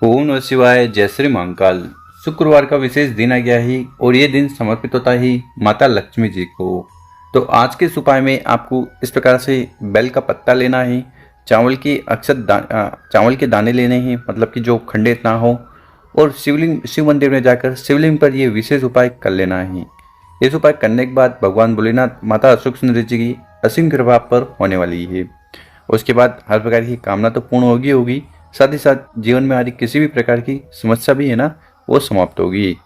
ओम नमः शिवाय। जय श्री महाकाल। शुक्रवार का विशेष दिन आ गया है और ये दिन समर्पित होता है माता लक्ष्मी जी को। तो आज के इस उपाय में आपको इस प्रकार से बेल का पत्ता लेना है, चावल के दाने लेने हैं, मतलब कि जो खंडित ना हो, और शिव मंदिर में जाकर शिवलिंग पर ये विशेष उपाय कर लेना है। इस उपाय करने के बाद भगवान भोलेनाथ, माता अशोक सुंदरी जी की असीम कृपा पर होने वाली है। उसके बाद हर प्रकार की कामना तो पूर्ण होगी, साथ ही साथ जीवन में आ रही किसी भी प्रकार की समस्या भी है ना, वो समाप्त होगी।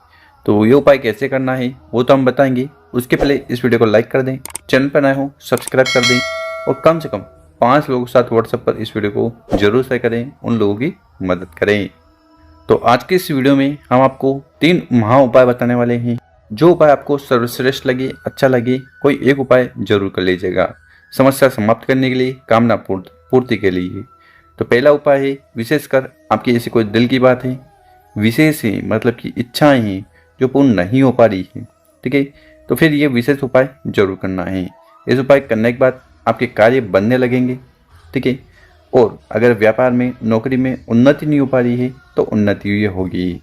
तो ये उपाय कैसे करना है वो तो हम बताएंगे। उसके पहले इस वीडियो को लाइक कर दें, चैनल पर नए हो सब्सक्राइब कर दें, और कम से कम 5 लोगों के साथ व्हाट्सएप पर इस वीडियो को जरूर शेयर करें, उन लोगों की मदद करें। तो आज के इस वीडियो में हम आपको 3 महा उपाय बताने वाले हैं। जो उपाय आपको सर्वश्रेष्ठ लगे, अच्छा लगे, कोई एक उपाय जरूर कर लीजिएगा, समस्या समाप्त करने के लिए, कामना पूर्ति के लिए। तो पहला उपाय है, विशेषकर आपकी ऐसी कोई दिल की बात है, विशेष है, मतलब कि इच्छाएं हैं जो पूर्ण नहीं हो पा रही है, ठीक है, तो फिर ये विशेष उपाय जरूर करना है। इस उपाय करने के बाद आपके कार्य बनने लगेंगे, ठीक है। और अगर व्यापार में, नौकरी में उन्नति नहीं हो पा रही है तो उन्नति हुई होगी।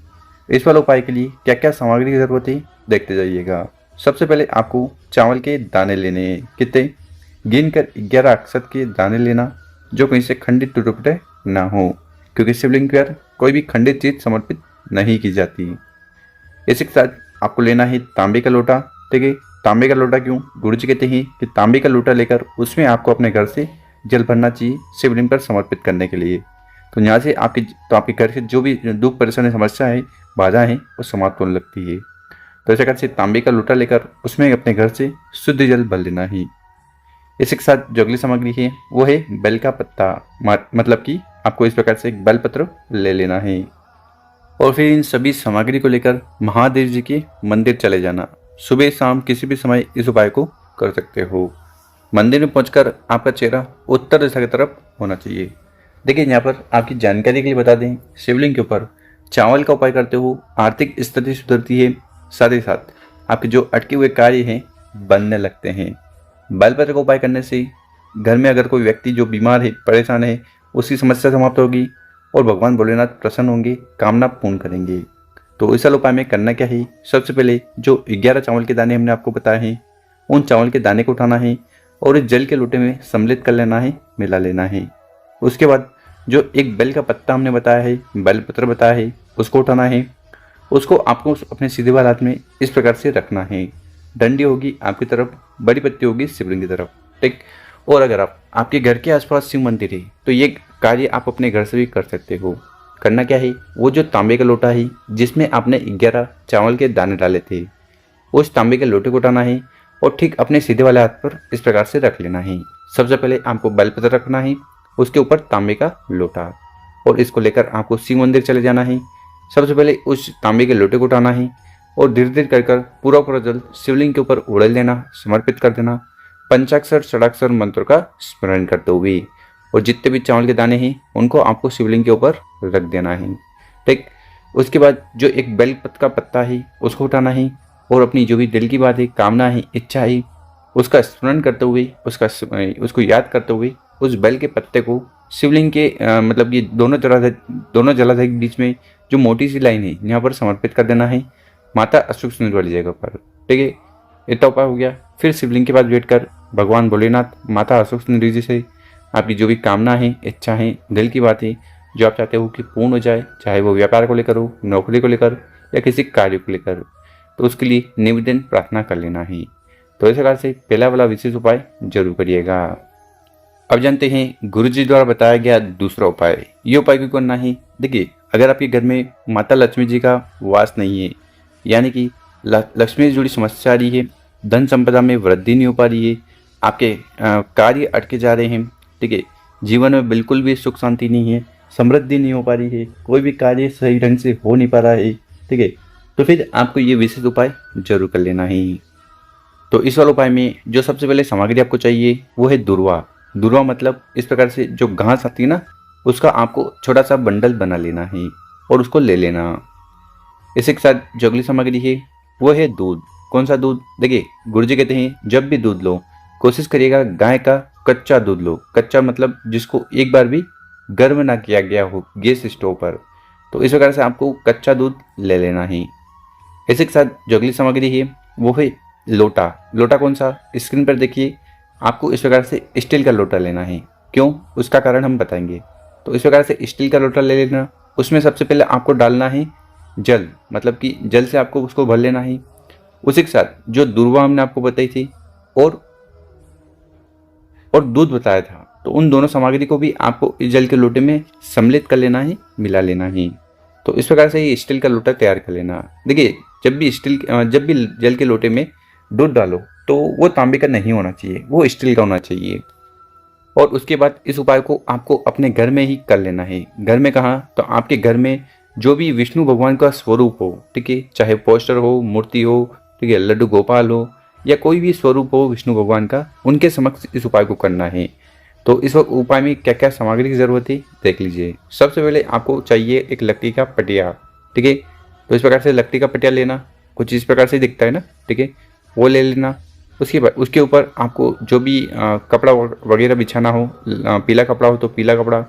इस वाले उपाय के लिए क्या क्या सामग्री की जरूरत है देखते जाइएगा। सबसे पहले आपको चावल के दाने लेने हैं, कितने, गिन कर 11 अक्षत के दाने लेना, जो कहीं से खंडित टूटे फूटे ना हो, क्योंकि शिवलिंग पर कोई भी खंडित चीज समर्पित नहीं की जाती। इसी के साथ आपको लेना है तांबे का लोटा, ठीक है। तांबे का लोटा क्यों, गुरु जी कहते हैं कि तांबे का लोटा लेकर उसमें आपको अपने घर से जल भरना चाहिए शिवलिंग पर समर्पित करने के लिए। तो यहाँ से आपके घर से जो भी दुख परेशानी समस्या है, बाधा है, वो समाप्त होने लगती है। तो ऐसे कर से तांबे का लोटा लेकर उसमें अपने घर से शुद्ध जल भर लेना ही। इसी के साथ जो अगली सामग्री है वो है बेल का पत्ता, मतलब कि आपको इस प्रकार से एक बेल पत्र ले लेना है। और फिर इन सभी सामग्री को लेकर महादेव जी के मंदिर चले जाना। सुबह शाम किसी भी समय इस उपाय को कर सकते हो। मंदिर में पहुंचकर आपका चेहरा उत्तर दिशा की तरफ होना चाहिए। देखिए, यहाँ पर आपकी जानकारी के लिए बता दें, शिवलिंग के ऊपर चावल का उपाय करते हो आर्थिक स्थिति सुधरती है, साथ ही साथ आपके जो अटके हुए कार्य हैं बनने लगते हैं। बेलपत्र का उपाय करने से घर में अगर कोई व्यक्ति जो बीमार है, परेशान है, उसकी समस्या समाप्त होगी और भगवान भोलेनाथ प्रसन्न होंगे, कामना पूर्ण करेंगे। तो इस उपाय में करना क्या है, सबसे पहले जो 11 चावल के दाने हमने आपको बताए हैं, उन चावल के दाने को उठाना है और इस जल के लोटे में सम्मिलित कर लेना है, मिला लेना है। उसके बाद जो एक बेल का पत्ता हमने बताया है, बेलपत्र बताया है, उसको उठाना है। उसको आपको अपने सीधे वाले हाथ में इस प्रकार से रखना है। डंडी होगी आपकी तरफ, बड़ी पत्ती होगी शिवलिंग की तरफ, ठीक। और अगर आपके घर के आसपास शिव मंदिर है तो ये कार्य आप अपने घर से भी कर सकते हो। करना क्या है, वो जो तांबे का लोटा है जिसमें आपने 11 चावल के दाने डाले थे, उस तांबे के लोटे को उठाना है और ठीक अपने सीधे वाले हाथ पर इस प्रकार से रख लेना है। सबसे पहले आपको बेलपत्र रखना है, उसके ऊपर तांबे का लोटा, और इसको लेकर आपको शिव मंदिर चले जाना है। सबसे पहले उस तांबे के लोटे को उठाना है और धीरे धीरे कर पूरा जल शिवलिंग के ऊपर उड़ेल देना, समर्पित कर देना, पंचाक्षर षडाक्षर मंत्र का स्मरण करते हुए। और जितने भी चावल के दाने हैं उनको आपको शिवलिंग के ऊपर रख देना है, ठीक। उसके बाद जो एक बेल का पत्ता है उसको उठाना है और अपनी जो भी दिल की बात है, कामना है, इच्छा है, उसका स्मरण करते हुए, उसको याद करते हुए उस बेल के पत्ते को शिवलिंग के मतलब ये दोनों जलाशय के बीच में जो मोटी सी लाइन है यहाँ पर समर्पित कर देना है, माता अशोक सुंदरी वाली जगह पर, ठीक है। इतना उपाय हो गया। फिर शिवलिंग के पास बैठकर भगवान भोलेनाथ, माता अशोक सुंदरी जी से आपकी जो भी कामना है, इच्छा है, दिल की बात है, जो आप चाहते हो कि पूर्ण हो जाए, चाहे वो व्यापार को लेकर हो, नौकरी को लेकर या किसी कार्य को लेकर, तो उसके लिए निवेदन प्रार्थना कर लेना है। तो इस प्रकार से पहला वाला विशेष उपाय जरूर करिएगा। अब जानते हैं गुरु जी द्वारा बताया गया दूसरा उपाय। ये उपाय क्यों करना है, देखिए, अगर आपके घर में माता लक्ष्मी जी का वास नहीं है, यानी कि लक्ष्मी से जुड़ी समस्या आ रही है, धन संपदा में वृद्धि नहीं हो पा रही है, आपके कार्य अटके जा रहे हैं, ठीक है, जीवन में बिल्कुल भी सुख शांति नहीं है, समृद्धि नहीं हो पा रही है, कोई भी कार्य सही ढंग से हो नहीं पा रहा है, ठीक है, तो फिर आपको ये विशेष उपाय जरूर कर लेना है। तो इस वाले उपाय में जो सबसे पहले सामग्री आपको चाहिए वो है दुर्वा। दुर्वा मतलब इस प्रकार से जो घास आती है ना, उसका आपको छोटा सा बंडल बना लेना है और उसको ले लेना। इसी के साथ जो अगली सामग्री है वो है दूध। कौन सा दूध, देखिए, गुरुजी कहते हैं जब भी दूध लो कोशिश करिएगा गाय का कच्चा दूध लो। कच्चा मतलब जिसको एक बार भी गर्म ना किया गया हो गैस स्टोव पर, तो इस प्रकार से आपको कच्चा दूध ले लेना है। इसी के साथ जो अगली सामग्री है वो है लोटा। लोटा कौन सा, स्क्रीन पर देखिए। आपको इस प्रकार से स्टील का लोटा लेना है। क्यों, उसका कारण हम बताएंगे। तो इस प्रकार से स्टील का लोटा ले लेना। उसमें सबसे पहले आपको डालना है जल, मतलब कि जल से आपको उसको भर लेना है। उसी के साथ जो दूर्वा हमने आपको बताई थी और दूध बताया था, तो उन दोनों सामग्री को भी आपको इस जल के लोटे में सम्मिलित कर लेना है, मिला लेना है। तो इस प्रकार से ये स्टील का लोटा तैयार कर लेना। देखिए, जब भी जल के लोटे में दूध डालो तो वो तांबे का नहीं होना चाहिए, वो स्टील का होना चाहिए। और उसके बाद इस उपाय को आपको अपने घर में ही कर लेना है। घर में कहाँ, तो आपके घर में जो भी विष्णु भगवान का स्वरूप हो, ठीक है, चाहे पोस्टर हो, मूर्ति हो, ठीक है, लड्डू गोपाल हो, या कोई भी स्वरूप हो विष्णु भगवान का, उनके समक्ष इस उपाय को करना है। तो इस उपाय में क्या क्या सामग्री की जरूरत है देख लीजिए। सबसे पहले आपको चाहिए एक लकड़ी का पटिया, ठीक है। तो इस प्रकार से लकड़ी का पटिया लेना, कुछ इस प्रकार से दिखता है ना, ठीक है, वो ले लेना। उसके बाद उसके ऊपर आपको जो भी कपड़ा वगैरह बिछाना हो, पीला कपड़ा हो तो पीला कपड़ा,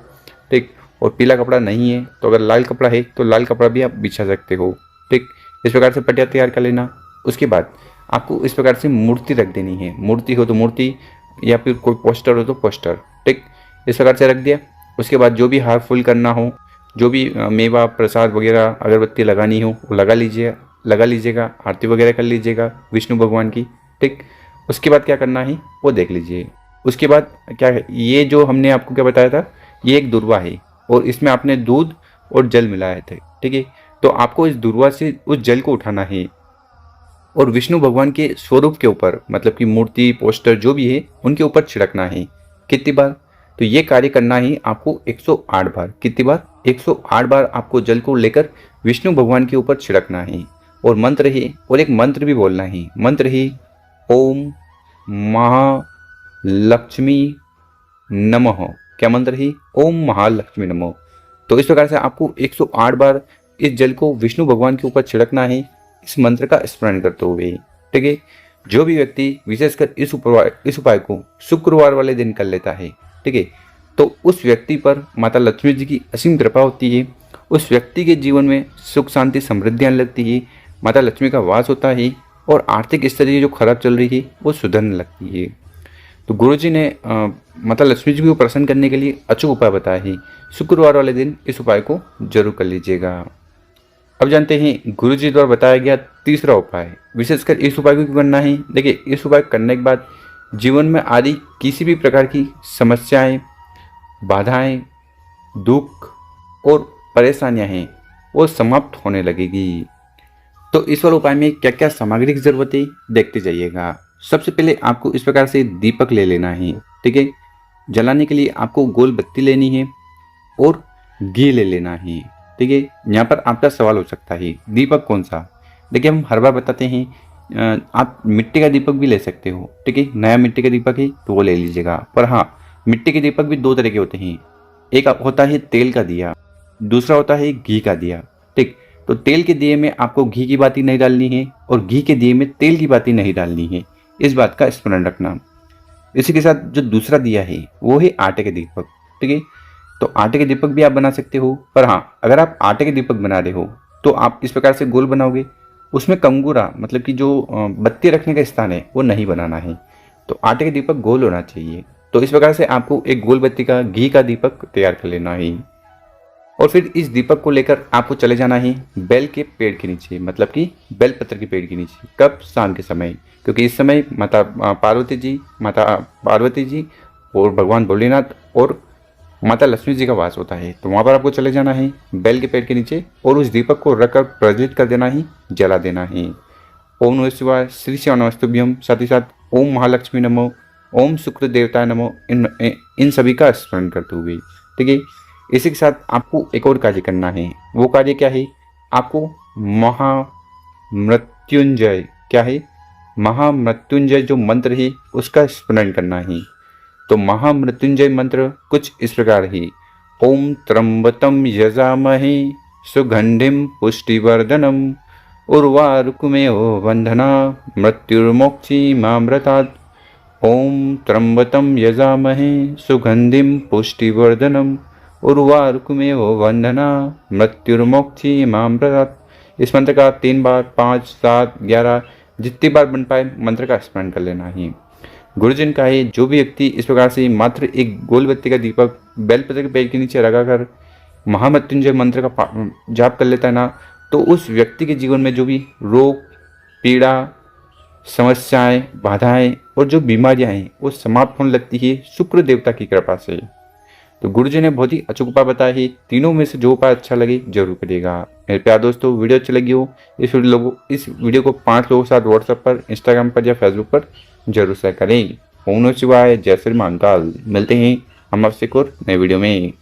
ठीक, और पीला कपड़ा नहीं है तो अगर लाल कपड़ा है तो लाल कपड़ा भी आप बिछा सकते हो, ठीक। इस प्रकार से पटिया तैयार कर लेना। उसके बाद आपको इस प्रकार से मूर्ति रख देनी है। मूर्ति हो तो मूर्ति, या फिर कोई पोस्टर हो तो पोस्टर, ठीक, इस प्रकार से रख दिया। उसके बाद जो भी हार फूल करना हो, जो भी मेवा प्रसाद वगैरह अगरबत्ती लगानी हो वो लगा लीजिएगा, आरती वगैरह कर लीजिएगा विष्णु भगवान की, ठीक। उसके बाद क्या करना है वो देख लीजिए। उसके बाद क्या है, ये जो हमने आपको क्या बताया था, ये एक दुर्वा है और इसमें आपने दूध और जल मिलाए थे, ठीक है। तो आपको इस दुर्वा से उस जल को उठाना है और विष्णु भगवान के स्वरूप के ऊपर, मतलब कि मूर्ति पोस्टर जो भी है उनके ऊपर छिड़कना है। कितनी बार, तो ये कार्य करना है आपको 108 बार। कितनी बार, 108 बार आपको जल को लेकर विष्णु भगवान के ऊपर छिड़कना है। और मंत्र है, और एक मंत्र भी बोलना है। मंत्र है ओम महालक्ष्मी नमः। क्या मंत्र है, ओम महालक्ष्मी नमः। तो इस प्रकार से आपको 108 बार इस जल को विष्णु भगवान के ऊपर छिड़कना है, इस मंत्र का स्मरण करते हुए, ठीक है। जो भी व्यक्ति विशेषकर इस उपाय को शुक्रवार वाले दिन कर लेता है, ठीक है, तो उस व्यक्ति पर माता लक्ष्मी जी की असीम कृपा होती है। उस व्यक्ति के जीवन में सुख शांति समृद्धि आने लगती है, माता लक्ष्मी का वास होता है और आर्थिक स्थिति जो खराब चल रही है वो सुधरने लगती है। तो गुरुजी ने माता लक्ष्मी जी को प्रसन्न करने के लिए अचूक उपाय बताया है। शुक्रवार वाले दिन इस उपाय को जरूर कर लीजिएगा। अब जानते हैं गुरुजी द्वारा बताया गया तीसरा उपाय। विशेषकर इस उपाय को क्यों करना है। देखिए, इस उपाय करने के बाद जीवन में आदि किसी भी प्रकार की समस्याएं, बाधाएं, दुख और परेशानियां हैं वो समाप्त होने लगेगी। तो इस वाले उपाय में क्या क्या सामग्री की जरूरत है देखते जाइएगा। सबसे पहले आपको इस प्रकार से दीपक ले लेना है, ठीक है। जलाने के लिए आपको गोल बत्ती लेनी है और घी ले लेना है, ठीक है। यहाँ पर आपका सवाल हो सकता है दीपक कौन सा। देखिए, हम हर बार बताते हैं आप मिट्टी का दीपक भी ले सकते हो, ठीक है। नया मिट्टी का दीपक है तो वो ले लीजिएगा। पर हाँ, मिट्टी के दीपक भी दो तरह के होते हैं। एक होता है तेल का दिया, दूसरा होता है घी का दिया, ठीक। तो तेल के दिए में आपको घी की बाती नहीं डालनी है और घी के दिए में तेल की बाती नहीं डालनी है, इस बात का स्मरण रखना। इसी के साथ जो दूसरा दिया है वो है आटे के दीपक, ठीक है। तो आटे के दीपक भी आप बना सकते हो। पर हाँ, अगर आप आटे के दीपक बना रहे हो तो आप इस प्रकार से गोल बनाओगे, उसमें कंगूरा मतलब कि जो बत्ती रखने का स्थान है वो नहीं बनाना है। तो आटे के दीपक गोल होना चाहिए। तो इस प्रकार से आपको एक गोल बत्ती का घी का दीपक तैयार कर लेना है। और फिर इस दीपक को लेकर आपको चले जाना है बेल के पेड़ के नीचे, मतलब कि बेल पत्र के पेड़ के नीचे। कब, शाम के समय, क्योंकि इस समय माता पार्वती जी और भगवान भोलेनाथ और माता लक्ष्मी जी का वास होता है। तो वहाँ पर आपको चले जाना है बेल के पेड़ के नीचे और उस दीपक को रखकर प्रज्वलित कर देना ही, जला देना है। ओम नमः शिवाय, श्री शिव नमस्तुभ्यम, साथ ही साथ ओम महालक्ष्मी नमो, ओम शुक्र देवता नमो, इन सभी का स्मरण करते हुए, ठीक है। इसी के साथ आपको एक और कार्य करना है। वो कार्य क्या है, आपको महामृत्युंजय, क्या है, महामृत्युंजय जो मंत्र है उसका स्मरण करना है। तो महामृत्युंजय मंत्र कुछ इस प्रकार है। ओम त्र्यंबकम यजामहे सुगंधिम पुष्टिवर्धनम उर्वारुकमेव बंधना मृत्युर्मोक्षी मामृतात्। ओम त्र्यंबकम यजामहे सुगंधिम पुष्टिवर्धनम उर्वारुकमेव वंदना मृत्युर्मोक्षी माम प्रदात। इस मंत्र का 3 बार, 5, 7, 11 जितनी बार बन पाए मंत्र का स्मरण कर लेना ही। गुरुजन का है जो भी व्यक्ति इस प्रकार से मात्र एक गोल बत्ती का दीपक बेलपत्र के पेड़ के नीचे लगाकर महामृत्युंजय मंत्र का जाप कर लेता है ना, तो उस व्यक्ति के जीवन में जो भी रोग, पीड़ा, समस्याएं, बाधाएं और जो बीमारियां हैं वो समाप्त होने लगती है शुक्र देवता की कृपा से। तो गुरुजी ने बहुत ही अचूक उपाय बताया है, तीनों में से जो उपाय अच्छा लगे जरूर करिएगा। मेरे प्यार दोस्तों, वीडियो अच्छी लगी हो इस वीडियो को 5 लोगों के साथ व्हाट्सएप पर, इंस्टाग्राम पर या फेसबुक पर जरूर शेयर करें। ओम नमः शिवाय, जय श्री महाकाल। मिलते हैं हम आपसे एक और नए वीडियो में।